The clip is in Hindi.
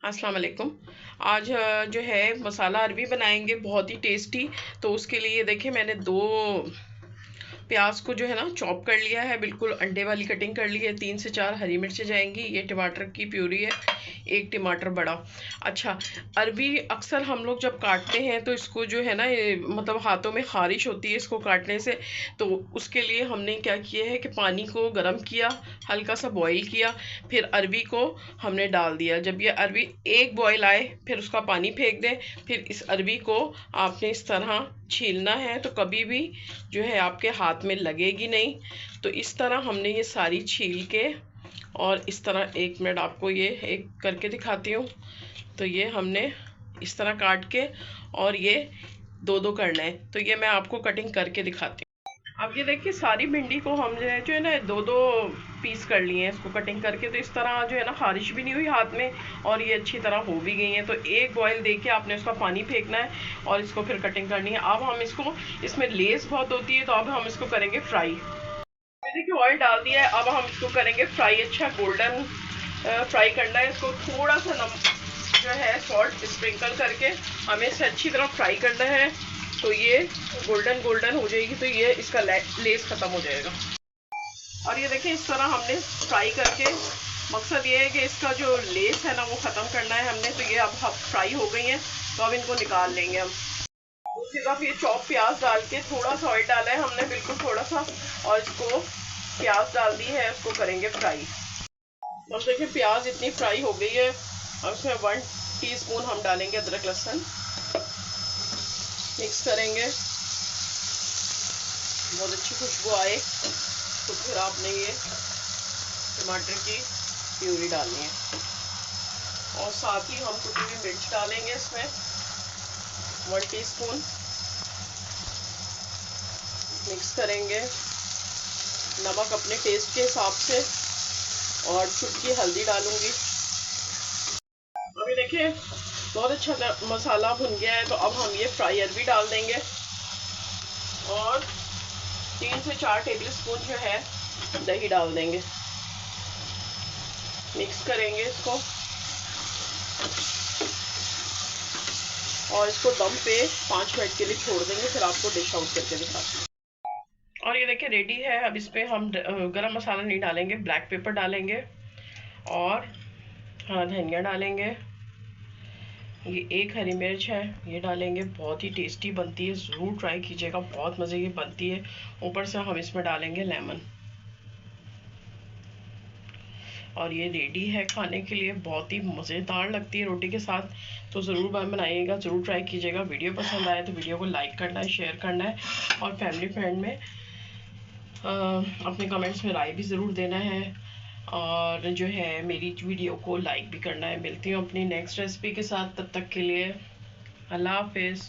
अस्सलाम वालेकुम। आज जो है मसाला अरबी बनाएंगे, बहुत ही टेस्टी। तो उसके लिए देखिए मैंने दो प्याज को जो है ना चॉप कर लिया है, बिल्कुल अंडे वाली कटिंग कर ली है। 3 से 4 हरी मिर्चें जाएंगी। ये टमाटर की प्यूरी है, एक टमाटर बड़ा। अच्छा, अरबी अक्सर हम लोग जब काटते हैं तो इसको जो है ना मतलब हाथों में खारिश होती है इसको काटने से। तो उसके लिए हमने क्या किया है कि पानी को गर्म किया, हल्का सा बॉईल किया, फिर अरबी को हमने डाल दिया। जब ये अरबी एक बॉईल आए फिर उसका पानी फेंक दें। फिर इस अरबी को आपने इस तरह छीलना है, तो कभी भी जो है आपके हाथ में लगेगी नहीं। तो इस तरह हमने ये सारी छील के, और इस तरह 1 मिनट आपको ये एक करके दिखाती हूँ। तो ये हमने इस तरह काट के, और ये दो दो करना है। तो ये मैं आपको कटिंग करके दिखाती हूँ। अब ये देखिए सारी भिंडी को हम जो है ना दो दो पीस कर लिए हैं इसको कटिंग करके। तो इस तरह जो है ना खारिश भी नहीं हुई हाथ में, और ये अच्छी तरह हो भी गई है। तो एक बॉईल दे के आपने उसका पानी फेंकना है और इसको फिर कटिंग करनी है। अब हम इसको, इसमें लेस बहुत होती है, तो अब हम इसको करेंगे फ्राई। देखिए ऑयल डाल दिया है, अब हम इसको करेंगे फ्राई। अच्छा गोल्डन फ्राई करना है इसको। थोड़ा सा नमक जो है सॉल्ट स्प्रिंकल करके हमें इसे अच्छी तरह फ्राई करना है। तो ये गोल्डन गोल्डन हो जाएगी, तो ये इसका लेस खत्म हो जाएगा। और ये देखिए इस तरह हमने फ्राई करके, मकसद ये है कि इसका जो लेस है ना वो ख़त्म करना है हमने। तो ये अब फ्राई हो गई हैं, तो अब इनको निकाल लेंगे हम। दूसरी तरफ ये चॉप प्याज डाल के, थोड़ा सा ऑयल डाला है हमने, बिल्कुल थोड़ा सा, और इसको प्याज डाल दी है, इसको करेंगे फ्राई। और देखिए प्याज इतनी फ्राई हो गई है, और उसमें 1 टीस्पून हम डालेंगे अदरक लहसुन। मिक्स करेंगे, बहुत अच्छी खुशबू आए। तो फिर आपने ये टमाटर की प्यूरी डालनी है, और साथ ही हम कुटी हुई मिर्च डालेंगे इसमें 1 टीस्पून। मिक्स करेंगे, नमक अपने टेस्ट के हिसाब से, और चुटकी हल्दी डालूंगी। अभी देखिए बहुत अच्छा मसाला भुन गया है। तो अब हम ये फ्राई अरबी डाल देंगे, और 3 से 4 टेबल स्पून जो है दही डाल देंगे। मिक्स करेंगे इसको, और इसको दम पे 5 मिनट के लिए छोड़ देंगे। फिर आपको डिश आउट करके दिखाते हैं। और ये देखिए रेडी है। अब इस पर हम गरम मसाला नहीं डालेंगे, ब्लैक पेपर डालेंगे, और हाँ धनिया डालेंगे। ये एक हरी मिर्च है, ये डालेंगे। बहुत ही टेस्टी बनती है, ज़रूर ट्राई कीजिएगा, बहुत मज़े की बनती है। ऊपर से हम इसमें डालेंगे लेमन। और ये रेडी है खाने के लिए, बहुत ही मज़ेदार लगती है रोटी के साथ। तो ज़रूर बनाइएगा, ज़रूर ट्राई कीजिएगा। वीडियो पसंद आए तो वीडियो को लाइक करना है, शेयर करना है, और फैमिली फ्रेंड में अपने कमेंट्स में राय भी ज़रूर देना है, और जो है मेरी वीडियो को लाइक भी करना है। मिलती हूँ अपनी नेक्स्ट रेसिपी के साथ, तब तक के लिए अल्लाह हाफिज़।